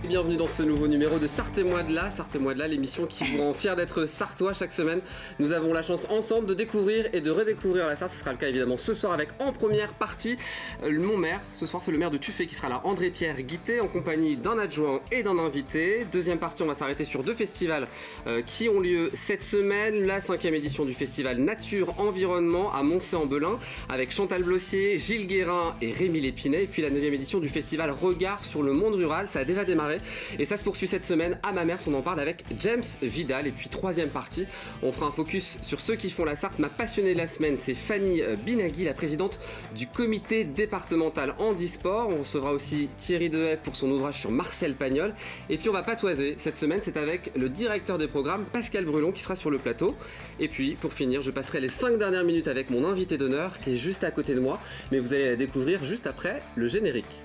Bienvenue dans ce nouveau numéro de Sartez-moi de là, l'émission qui vous rend fier d'être sartois chaque semaine. Nous avons la chance ensemble de découvrir et de redécouvrir la Sarthe. Ce sera le cas évidemment ce soir avec en première partie mon maire. Ce soir c'est le maire de Tuffet qui sera là, André-Pierre Guittet, en compagnie d'un adjoint et d'un invité. Deuxième partie, on va s'arrêter sur deux festivals qui ont lieu cette semaine. La 5e édition du festival Nature Environnement à Moncey-en-Belin avec Chantal Blossier, Gilles Guérin et Rémi Lépinet. Et puis la 9e édition du festival Regard sur le monde rural, ça a déjà démarré. Et ça se poursuit cette semaine à Mamers, on en parle avec James Vidal. Et puis troisième partie, on fera un focus sur ceux qui font la Sarthe. Ma passionnée de la semaine, c'est Fanny Binaghi, la présidente du comité départemental handisport. On recevra aussi Thierry Dehaye pour son ouvrage sur Marcel Pagnol. Et puis on va patoiser cette semaine, c'est avec le directeur des programmes, Pascal Brulon, qui sera sur le plateau. Et puis pour finir, je passerai les 5 dernières minutes avec mon invité d'honneur qui est juste à côté de moi. Mais vous allez la découvrir juste après le générique.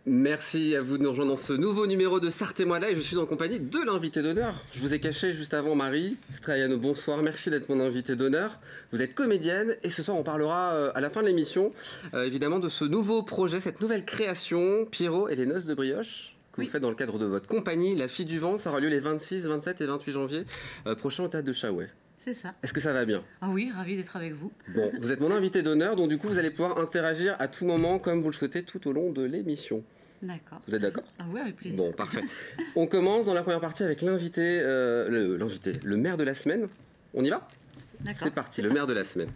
Merci à vous de nous rejoindre dans ce nouveau numéro de Sartez-moi là et je suis en compagnie de l'invité d'honneur. Je vous ai caché juste avant Marie Straiano, bonsoir, merci d'être mon invité d'honneur. Vous êtes comédienne et ce soir on parlera à la fin de l'émission évidemment de ce nouveau projet, cette nouvelle création, Pierrot et les noces de brioche que vous faites dans le cadre de votre compagnie, La Fille du Vent. Ça aura lieu les 26, 27 et 28 janvier prochains au théâtre de Chaouet. C'est ça. Est-ce que ça va bien? Ah oui, ravi d'être avec vous. Bon, vous êtes mon invité d'honneur, donc du coup vous allez pouvoir interagir à tout moment comme vous le souhaitez tout au long de l'émission. D'accord. Vous êtes d'accord? Ah oui, avec plaisir. Bon, parfait. On commence dans la première partie avec l'invité, le maire de la semaine. On y va? D'accord. C'est parti, le maire de la semaine.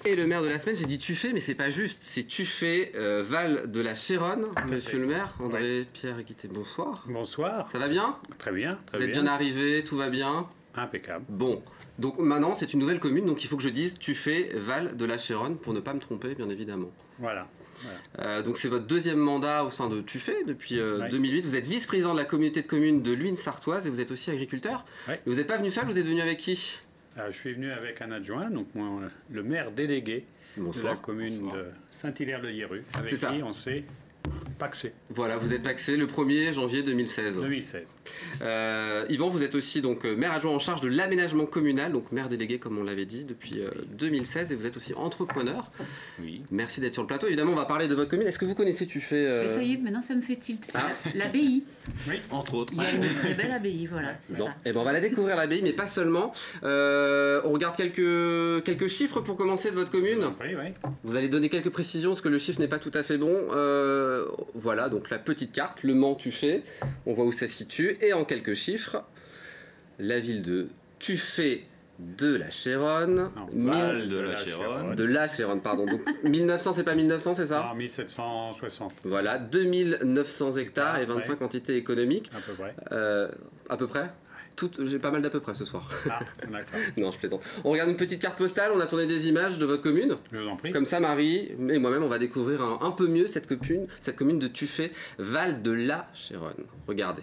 Et le maire de la semaine, j'ai dit Tuffet, mais c'est pas juste, c'est Tuffet, Val de la Chéronne. Monsieur le maire, André-Pierre Guittet, bonsoir. Bonsoir. Ça va bien? Très bien, très Vous êtes bien arrivé, tout va bien? Impeccable. Bon, donc maintenant c'est une nouvelle commune, donc il faut que je dise Tuffet, Val de la Chéronne, pour ne pas me tromper, bien évidemment. Voilà. Donc c'est votre deuxième mandat au sein de Tuffet depuis 2008. Vous êtes vice-président de la communauté de communes de l'Huisne sartoise et vous êtes aussi agriculteur. Vous n'êtes pas venu seul, vous êtes venu avec qui? Je suis venu avec un adjoint, donc moi, le maire délégué de la commune de Saint-Hilaire-de-Hierru, avec qui on s'est paxé. Voilà, vous êtes paxé le 1er janvier 2016. 2016. Yvan, vous êtes aussi donc maire adjoint en charge de l'aménagement communal, donc maire délégué comme on l'avait dit depuis 2016, et vous êtes aussi entrepreneur. Oui. Merci d'être sur le plateau. Évidemment, on va parler de votre commune. Est-ce que vous connaissez Tuffet Mais ça y est, maintenant ça me fait tilt. L'abbaye. Oui, entre autres. Il y a une très belle abbaye, voilà, c'est ça. Et ben on va la découvrir l'abbaye, mais pas seulement. On regarde quelques chiffres pour commencer de votre commune. Oui, oui. Vous allez donner quelques précisions parce que le chiffre n'est pas tout à fait bon. Voilà, donc la petite carte, le Mans Tuffet, on voit où ça se situe. Et en quelques chiffres, la ville de Tuffet de la Chéronne. Val de la Chéronne. De la Chéronne, pardon. Donc 1900, c'est pas 1900, c'est ça? Non, 1760. Voilà, 2900 hectares et 25 entités économiques. À peu près. À peu près? J'ai pas mal d'à peu près ce soir. Ah, d'accord. Non, je plaisante. On regarde une petite carte postale, on a tourné des images de votre commune. Je vous en prie. Comme ça, Marie et moi-même, on va découvrir un peu mieux cette commune de Tuffet, Val de la Chéronne. Regardez.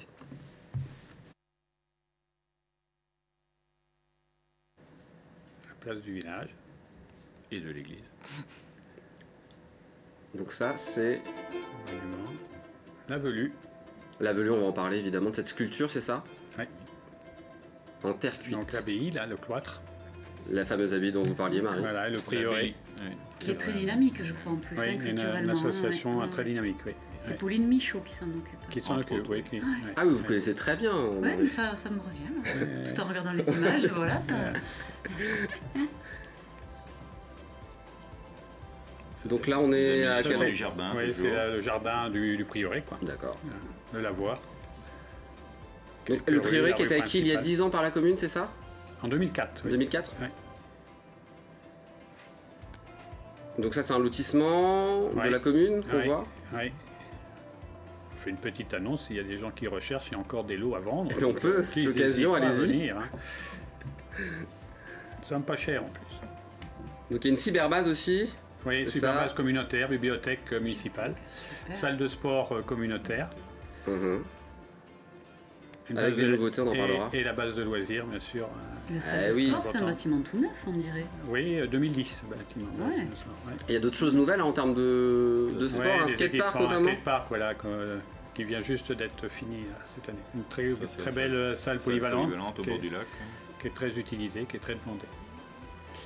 La place du village. Et de l'église. Donc ça, c'est... La velue. La velue, on va en parler évidemment de cette sculpture, c'est ça? Oui. En terre cuite. Donc l'abbaye, là, le cloître. La fameuse abbaye dont vous parliez, Marie. Voilà, et le prieuré. Qui est très dynamique, je crois, en plus, oui, culturellement. Une association très dynamique, oui. C'est Pauline Michaud qui s'en occupe. Qui s'en occupe, oui. Ah oui, vous connaissez très bien. Oui, mais ça me revient. Tout en regardant les images, voilà, ça... Donc là, on est à quel le jardin? Oui, c'est le jardin du prieuré, quoi. D'accord. Le lavoir. Donc, le prieuré qui était acquis il y a 10 ans par la commune, c'est ça? En 2004. Oui. 2004? Oui. Donc ça, c'est un lotissement de la commune qu'on voit? Oui. On fait une petite annonce, s'il y a des gens qui recherchent, il y a encore des lots à vendre. Et on peut, c'est l'occasion, allez-y. Nous sommes pas chers en plus. Donc il y a une cyberbase aussi. Oui, cyberbase communautaire, bibliothèque municipale, salle de sport communautaire. Avec des nouveautés, on en parlera. Et la base de loisirs, bien sûr. La salle de sport, c'est un bâtiment tout neuf, on dirait. Oui, 2010, bâtiment. Ouais. Il y a d'autres choses nouvelles en termes de sport, un skatepark notamment. Un skatepark, voilà, qui vient juste d'être fini cette année. Une très belle salle polyvalente au bord du lac. Qui est très utilisée, qui est très demandée.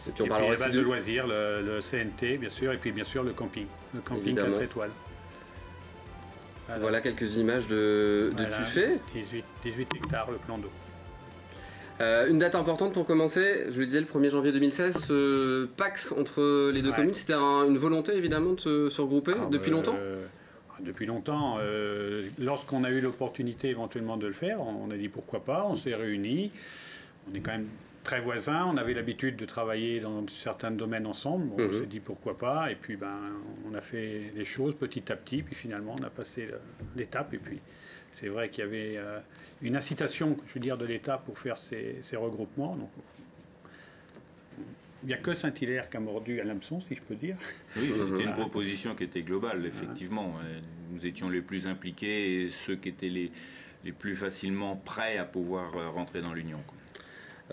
Et puis on parlera aussi la base de loisirs, le CNT, bien sûr, et puis bien sûr le camping. Le camping 4 étoiles. Voilà quelques images de Tuffet. 18 hectares, le plan d'eau. Une date importante pour commencer, je le disais, le 1er janvier 2016, ce PAX entre les deux communes, c'était une volonté évidemment de se regrouper depuis longtemps. Depuis longtemps. Lorsqu'on a eu l'opportunité éventuellement de le faire, on a dit pourquoi pas, on s'est réunis. On est quand même très voisins, on avait l'habitude de travailler dans certains domaines ensemble, on s'est dit pourquoi pas, et puis on a fait les choses petit à petit, puis finalement on a passé l'étape, et puis c'est vrai qu'il y avait une incitation, je veux dire, de l'État pour faire ces regroupements. Donc, il n'y a que Saint-Hilaire qui a mordu à l'hameçon, si je peux dire. Oui, c'était une proposition qui était globale, effectivement. Nous étions les plus impliqués et ceux qui étaient les plus facilement prêts à pouvoir rentrer dans l'Union.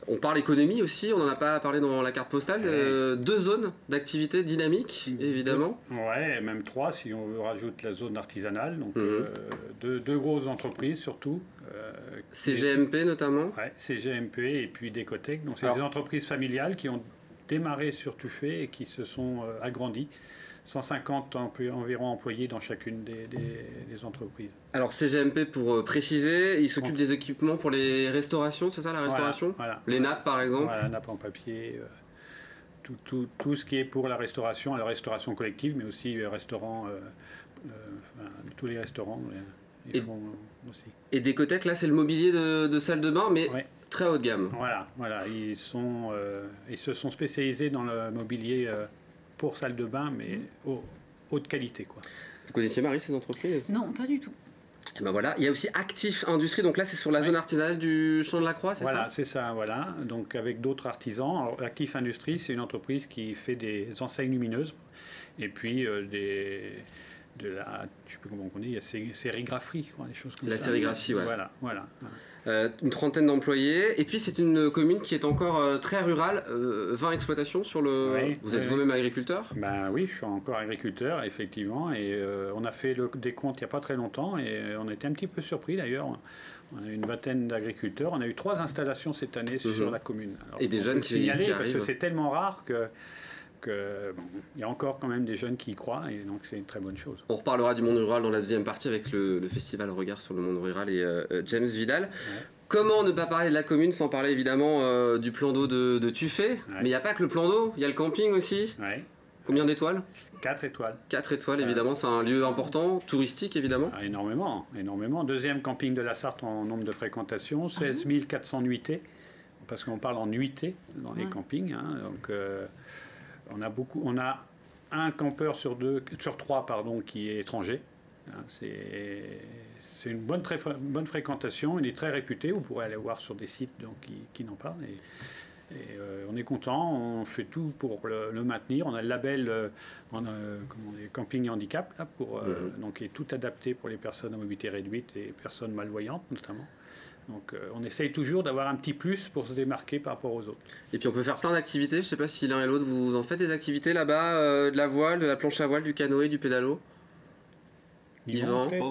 On parle économie aussi, on n'en a pas parlé dans la carte postale. 2 zones d'activité dynamiques, évidemment. Ouais, même 3 si on veut rajouter la zone artisanale. Donc 2 grosses entreprises surtout. CGMP notamment. Ouais, CGMP et puis Décotec. Donc c'est des entreprises familiales qui ont démarré sur Tuffet et qui se sont agrandies. 150 environ employés dans chacune des entreprises. Alors CGMP, pour préciser, il s'occupe des équipements pour les restaurations, c'est ça la restauration? Voilà, les nappes par exemple? Voilà, nappes en papier, tout ce qui est pour la restauration collective, mais aussi les restaurants, tous les restaurants ils font aussi. Et Décotec, là c'est le mobilier de salle de bain, mais très haut de gamme. Voilà, ils se sont spécialisés dans le mobilier pour salle de bain, mais haute qualité, quoi. Vous connaissiez, Marie, ces entreprises? Non, pas du tout. Et ben voilà, il y a aussi Actif Industrie, donc là c'est sur la zone artisanale du Champ de la Croix, c'est ça? Voilà, c'est ça, voilà. Donc avec d'autres artisans. Alors, Actif Industrie, c'est une entreprise qui fait des enseignes lumineuses et puis je ne sais plus comment on dit, il y a sérigraphie, des choses comme ça. La sérigraphie, ouais. Voilà. Une trentaine d'employés. Et puis c'est une commune qui est encore très rurale, 20 exploitations sur le... Vous êtes vous-même agriculteur? Oui, je suis encore agriculteur, effectivement. Et on a fait le décompte il n'y a pas très longtemps et on était un petit peu surpris d'ailleurs. On a une vingtaine d'agriculteurs. On a eu 3 installations cette année sur la commune. Alors, et des jeunes qui arrivent. Parce que c'est tellement rare il y a encore quand même des jeunes qui y croient, et donc c'est une très bonne chose. On reparlera du monde rural dans la deuxième partie avec le festival Regard sur le monde rural et James Vidal. Ouais. Comment ne pas parler de la commune sans parler évidemment du plan d'eau de Tuffet? Mais il n'y a pas que le plan d'eau, il y a le camping aussi. Combien d'étoiles? 4 étoiles. 4 étoiles, évidemment, c'est un lieu important, touristique évidemment. Énormément. Deuxième camping de la Sarthe en nombre de fréquentation, 16 400 nuitées, parce qu'on parle en nuitées dans les campings. Donc on a un campeur sur 3 qui est étranger. C'est une bonne fréquentation, il est très réputé, vous pourrez aller voir sur des sites qui n'en parlent. Et on est content, on fait tout pour le maintenir. On a le label camping handicap, là, donc est tout adapté pour les personnes à mobilité réduite et personnes malvoyantes notamment. Donc on essaye toujours d'avoir un petit plus pour se démarquer par rapport aux autres. Et puis on peut faire plein d'activités, je ne sais pas si l'un et l'autre vous en faites des activités là-bas, de la voile, de la planche à voile, du canoë, du pédalo? Yvan. On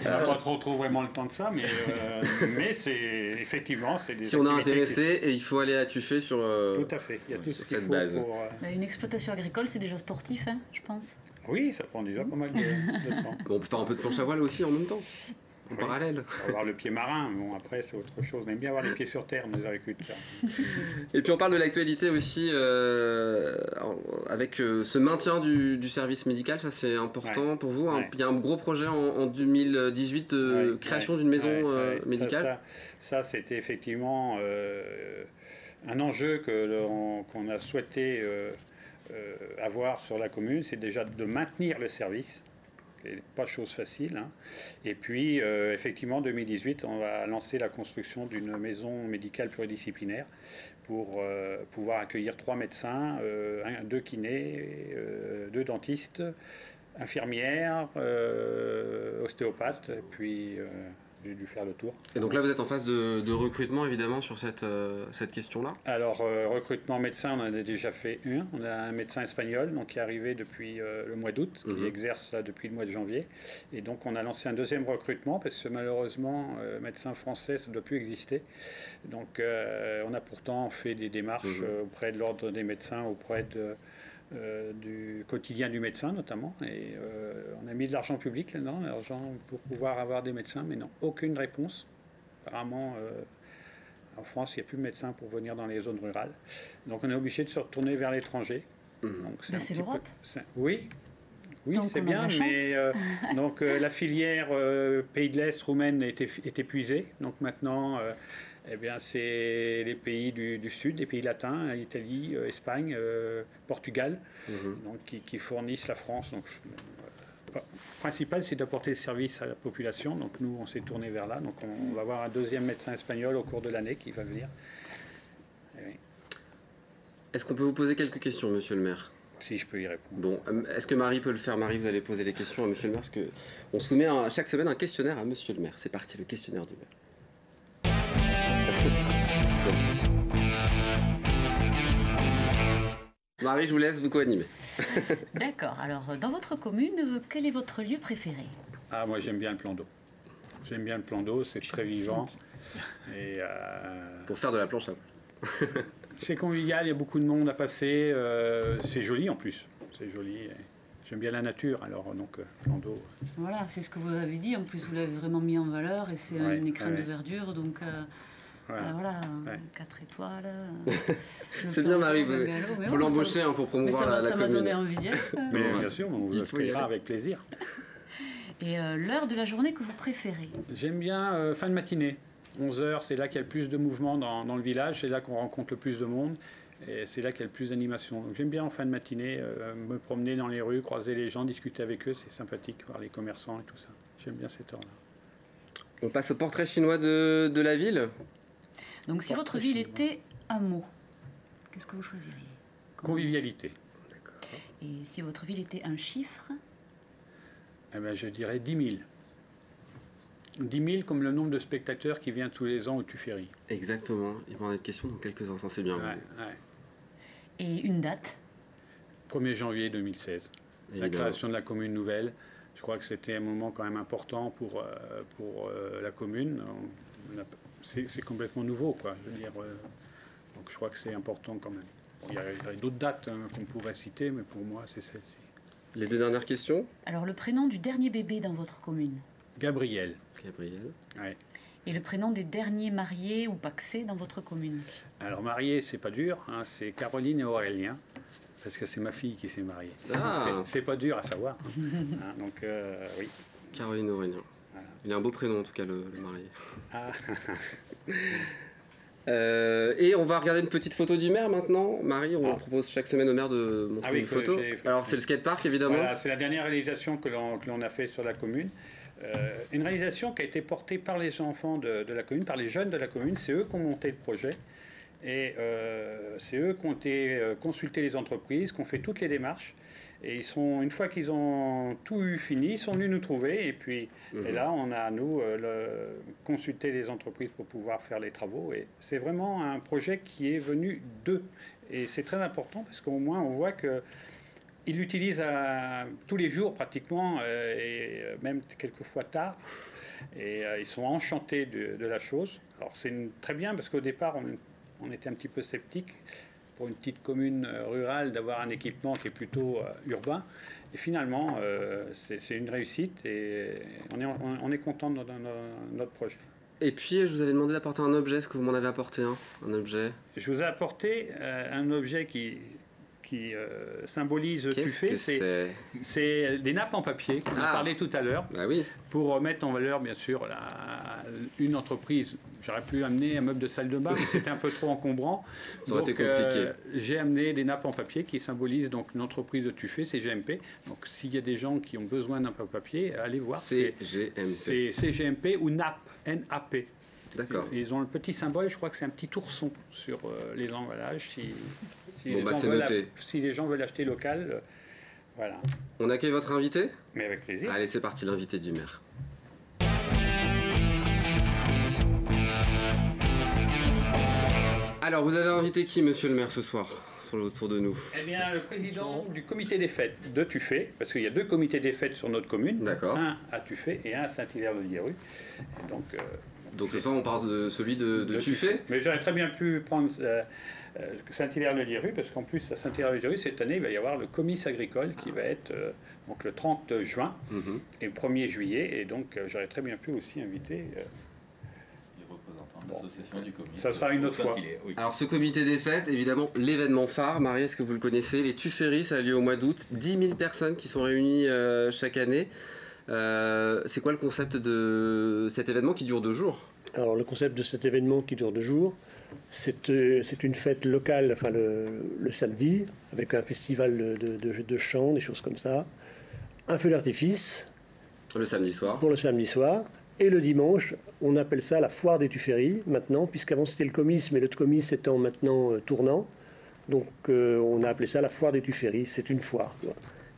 n'a pas trop vraiment le temps de ça, mais c'est effectivement des si on est intéressé, et il faut aller à Tuffet sur tout à fait, il y a tout cette base. Une exploitation agricole, c'est déjà sportif, je pense. Oui, ça prend déjà pas mal de temps. On peut faire un peu de planche à voile aussi en même temps. En parallèle. On va avoir le pied marin, bon après c'est autre chose. On aime bien avoir les pieds sur terre, nos agriculteurs. Et puis on parle de l'actualité aussi avec ce maintien du service médical, ça c'est important pour vous. Il y a un gros projet en 2018 de création d'une maison médicale. Ça c'était effectivement un enjeu qu'on a souhaité avoir sur la commune, c'est déjà de maintenir le service. ce qui n'est pas chose facile. Hein. Et puis, effectivement, en 2018, on va lancer la construction d'une maison médicale pluridisciplinaire pour pouvoir accueillir 3 médecins, 2 kinés, 2 dentistes, infirmières, ostéopathes, et puis j'ai dû faire le tour. Et donc là, vous êtes en phase de recrutement, évidemment, sur cette question-là? Alors, recrutement médecin, on en a déjà fait un. On a un médecin espagnol donc, qui est arrivé depuis le mois d'août, qui exerce là depuis le mois de janvier. Et donc, on a lancé un deuxième recrutement, parce que malheureusement, médecin français, ça ne doit plus exister. Donc, on a pourtant fait des démarches auprès de l'ordre des médecins, auprès du quotidien du médecin notamment, et on a mis de l'argent public là-dedans, l'argent pour pouvoir avoir des médecins, mais non, aucune réponse. Apparemment, en France, il n'y a plus de médecins pour venir dans les zones rurales, donc on est obligé de se retourner vers l'étranger. C'est l'Europe. Oui, c'est bien, mais donc la filière pays de l'Est roumaine est épuisée, donc maintenant eh bien, c'est les pays du Sud, les pays latins, Italie, Espagne, Portugal, donc, qui fournissent la France. Donc, le principal, c'est d'apporter le service à la population. Donc nous, on s'est tourné vers là. Donc on va avoir un deuxième médecin espagnol au cours de l'année qui va venir. Oui. Est-ce qu'on peut vous poser quelques questions, monsieur le maire? Si je peux y répondre. Bon, est-ce que Marie peut le faire? Marie, vous allez poser les questions à monsieur le maire, parce qu'on soumet chaque semaine un questionnaire à monsieur le maire. C'est parti, le questionnaire du maire. Marie, je vous laisse vous co-animer. D'accord. Alors, dans votre commune, quel est votre lieu préféré? Ah, moi, j'aime bien le plan d'eau. J'aime bien le plan d'eau, c'est très vivant. Et, pour faire de la planche à voile. C'est convivial, il y a beaucoup de monde à passer. C'est joli en plus. C'est joli. J'aime bien la nature, alors donc plan d'eau. Voilà, c'est ce que vous avez dit. En plus, vous l'avez vraiment mis en valeur et c'est un écrin de verdure. Donc, voilà, 4 étoiles. C'est bien, Marie. Il faut l'embaucher pour promouvoir la commune. Ça m'a donné envie d'y aller. Mais bien sûr, on vous accueillera avec plaisir. Et l'heure de la journée que vous préférez? J'aime bien fin de matinée. 11h, c'est là qu'il y a le plus de mouvement dans le village. C'est là qu'on rencontre le plus de monde. Et c'est là qu'il y a le plus d'animation. Donc j'aime bien en fin de matinée me promener dans les rues, croiser les gens, discuter avec eux. C'est sympathique, voir les commerçants et tout ça. J'aime bien cette heure-là. On passe au portrait chinois de la ville. Donc si votre ville était un mot, qu'est-ce que vous choisiriez? Convivialité. Et si votre ville était un chiffre? Eh bien, je dirais 10 000. 10 000 comme le nombre de spectateurs qui vient tous les ans au Tuffery. Exactement. Il va en être question dans quelques instants, c'est bien. Et une date? 1er janvier 2016. Évidemment. La création de la commune nouvelle. Je crois que c'était un moment quand même important pour la commune. C'est complètement nouveau, quoi. Je veux dire, donc je crois que c'est important quand même. Bon, il y a d'autres dates qu'on pourrait citer, mais pour moi, c'est celle-ci. Les 2 dernières questions. Alors, le prénom du dernier bébé dans votre commune? Gabriel. Gabriel. Ouais. Et le prénom des derniers mariés ou pacsés dans votre commune? Alors, mariés, c'est pas dur, hein, c'est Caroline et Aurélien, parce que c'est ma fille qui s'est mariée. Ah. C'est pas dur à savoir. Hein, donc, oui. Caroline et Aurélien. Voilà. Il a un beau prénom, en tout cas, le marié. Ah. Et on va regarder une petite photo du maire maintenant. Marie, on propose chaque semaine au maire de montrer une photo. Alors c'est le skatepark évidemment. Voilà, c'est la dernière réalisation que l'on a fait sur la commune. Une réalisation qui a été portée par les enfants de la commune, par les jeunes de la commune. C'est eux qui ont monté le projet. Et c'est eux qui ont été consulter les entreprises, qui ont fait toutes les démarches. Et une fois qu'ils ont tout eu fini, ils sont venus nous trouver. Et puis et là, on a, nous, consulté les entreprises pour pouvoir faire les travaux. Et c'est vraiment un projet qui est venu d'eux. Et c'est très important parce qu'au moins, on voit qu'ils l'utilisent tous les jours pratiquement, et même quelquefois tard. Et ils sont enchantés de la chose. Alors c'est très bien parce qu'au départ, on était un petit peu sceptiques. Pour une petite commune rurale d'avoir un équipement qui est plutôt urbain. Et finalement, c'est une réussite et on est content de notre projet. Et puis, je vous avais demandé d'apporter un objet. Est-ce que vous m'en avez apporté un objet? Je vous ai apporté un objet qui symbolise Tuffer. C'est des nappes en papier, qu'on a parlé tout à l'heure, bah oui. Pour mettre en valeur, bien sûr, une entreprise, j'aurais pu amener un meuble de salle de bain, mais c'était un peu trop encombrant. Ça aurait été compliqué. J'ai amené des nappes en papier qui symbolisent donc une entreprise de Tufé, CGMP. Donc s'il y a des gens qui ont besoin d'un papier, allez voir. CGMP. C'est CGMP ou NAP, N-A-P. D'accord. Ils ont le petit symbole, je crois que c'est un petit ourson sur les emballages. Si les gens veulent acheter local, voilà. On accueille votre invité ? Mais avec plaisir. Allez, c'est parti, l'invité du maire. Alors, vous avez invité qui, monsieur le maire, ce soir, autour de nous? Eh bien, le président du comité des fêtes de Tufé, parce qu'il y a 2 comités des fêtes sur notre commune. D'accord. Un à Tufé et un à Saint-Hilaire-de-Lierru. Donc ce soir, on parle de celui de Tufé. Mais j'aurais très bien pu prendre Saint-Hilaire-de-Lierru, parce qu'en plus, à Saint-Hilaire-de-Lierru, cette année, il va y avoir le comice agricole qui va être donc le 30 juin et le 1er juillet. Et donc, j'aurais très bien pu aussi inviter... l'association du comité. Ça sera une autre fois. Oui. Alors ce comité des fêtes, évidemment, l'événement phare, Marie, est-ce que vous le connaissez? Les Tuféries, ça a lieu au mois d'août, 10 000 personnes qui sont réunies chaque année. C'est quoi le concept de cet événement qui dure 2 jours? Alors le concept de cet événement qui dure 2 jours, c'est une fête locale, enfin le samedi, avec un festival de chants, des choses comme ça, un feu d'artifice. Le samedi soir. Pour le samedi soir. Et le dimanche, on appelle ça la foire des Tuféries, maintenant, puisqu'avant c'était le comice, mais le comice étant maintenant tournant. Donc on a appelé ça la foire des Tuféries, c'est une foire.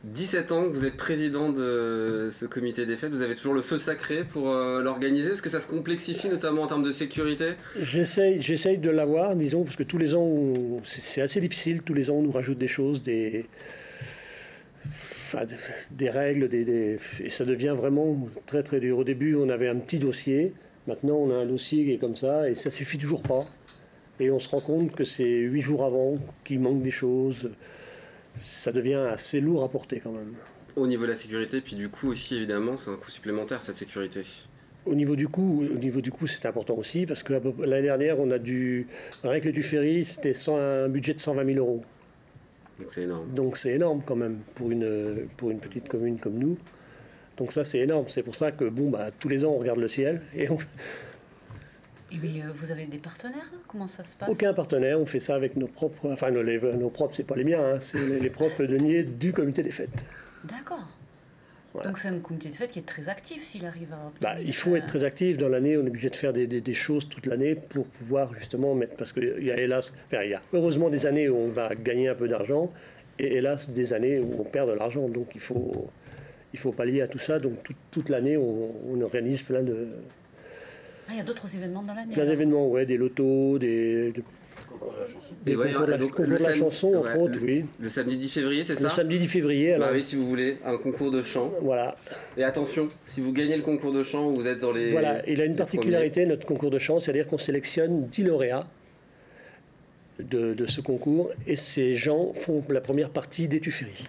17 ans que vous êtes président de ce comité des fêtes, vous avez toujours le feu sacré pour l'organiser? Est-ce que ça se complexifie, notamment en termes de sécurité? J'essaye de l'avoir, disons, parce que tous les ans, c'est assez difficile, tous les ans on nous rajoute des choses, des règles, et ça devient vraiment très très dur. Au début, on avait un petit dossier, maintenant on a un dossier qui est comme ça, et ça suffit toujours pas. Et on se rend compte que c'est 8 jours avant qu'il manque des choses. Ça devient assez lourd à porter quand même. Au niveau de la sécurité, puis du coup aussi, évidemment, c'est un coût supplémentaire, cette sécurité. Au niveau du coût, c'est important aussi, parce que l'année dernière, on a dû, avec les Tuféries, c'était un budget de 120 000 euros. Donc c'est énorme. Donc c'est énorme quand même pour une petite commune comme nous. Donc ça c'est énorme. C'est pour ça que tous les ans on regarde le ciel et on... Et puis, vous avez des partenaires? Comment ça se passe? Aucun partenaire, on fait ça avec nos propres... Enfin, nos propres, c'est pas les miens, hein, c'est les propres deniers du comité des fêtes. D'accord. Voilà. Donc c'est un comité de fêtes qui est très actif s'il arrive à... Il faut être très actif. Dans l'année, on est obligé de faire des choses toute l'année pour pouvoir justement mettre... Parce qu'il y a il y a heureusement des années où on va gagner un peu d'argent et hélas des années où on perd de l'argent. Donc il faut pallier à tout ça. Donc toute l'année, on organise plein de... il y a d'autres événements dans l'année? Plein d'événements, ouais, des lotos, des concours de la chanson, entre autres, oui. Le samedi 10 février, c'est ça? Le samedi 10 février, alors... oui, si vous voulez, un concours de chant. Voilà. Et attention, si vous gagnez le concours de chant, vous êtes dans les... Voilà, il a une particularité, notre concours de chant, c'est-à-dire qu'on sélectionne 10 lauréats de ce concours, et ces gens font la première partie des Tuféries.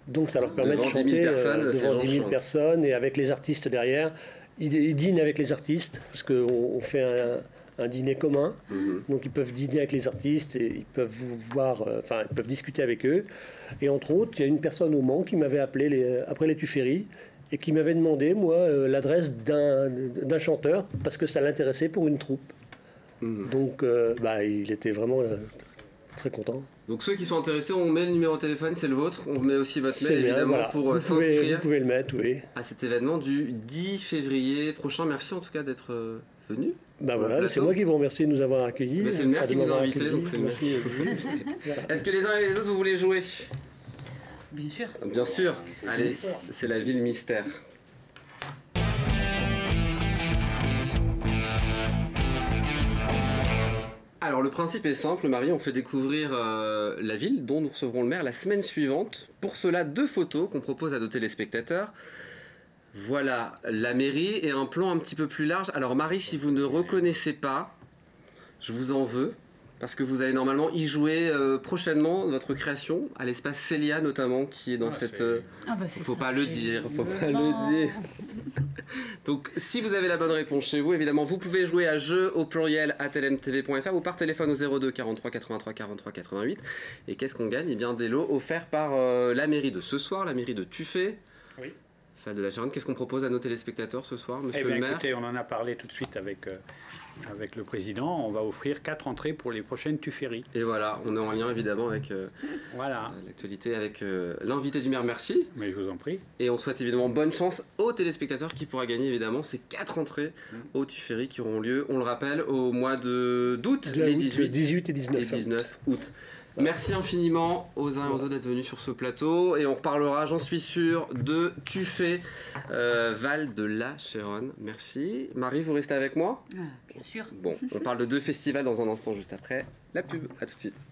Donc ça leur permet de chanter devant 10 000 personnes, et avec les artistes derrière. Ils dînent avec les artistes, parce qu'on fait un dîner commun. Donc ils peuvent dîner avec les artistes et ils peuvent ils peuvent discuter avec eux. Et entre autres, il y a une personne au Mans qui m'avait appelé après les Tuféries et qui m'avait demandé, moi, l'adresse d'un chanteur, parce que ça l'intéressait pour une troupe. Donc il était vraiment très content. Donc ceux qui sont intéressés, on met le numéro de téléphone, c'est le vôtre. On met aussi votre mail évidemment pour s'inscrire. Vous pouvez le mettre, oui. À cet événement du 10 février prochain. Merci en tout cas d'être venu. Voilà, c'est moi qui vous remercie de nous avoir accueillis. C'est le maire qui nous a invités, donc c'est le maire. Est-ce que les uns et les autres vous voulez jouer? Bien sûr. Bien sûr. Allez, c'est la ville mystère. Alors le principe est simple, Marie, on fait découvrir la ville dont nous recevrons le maire la semaine suivante. Pour cela, 2 photos qu'on propose à nos téléspectateurs. Voilà la mairie et un plan un petit peu plus large. Alors Marie, si vous ne reconnaissez pas, je vous en veux, parce que vous allez normalement y jouer prochainement, votre création, à l'espace Célia notamment, qui est dans cette... faut pas le dire, faut pas le dire. Donc si vous avez la bonne réponse chez vous, évidemment, vous pouvez jouer à jeu au pluriel @lmtv.fr ou par téléphone au 02 43 83 43 88. Et qu'est-ce qu'on gagne? Eh bien des lots offerts par la mairie de ce soir, la mairie de Tufé. Oui. Festival de la Gironde. Qu'est-ce qu'on propose à nos téléspectateurs ce soir, monsieur le maire? Écoutez, on en a parlé tout de suite avec le président. On va offrir 4 entrées pour les prochaines Tuffery. Et voilà, on est en lien évidemment avec l'actualité, avec l'invité du maire. Merci. Mais je vous en prie. Et on souhaite évidemment bonne chance aux téléspectateurs qui pourra gagner évidemment ces 4 entrées au Tuffery qui auront lieu, on le rappelle, au mois d'août, les 18 et 19 août. Merci infiniment aux uns et aux autres d'être venus sur ce plateau et on reparlera, j'en suis sûr, de Tuffet, Val de la Chéronne. Merci. Marie, vous restez avec moi? Bien sûr. Bon, on parle de 2 festivals dans un instant juste après la pub. À tout de suite.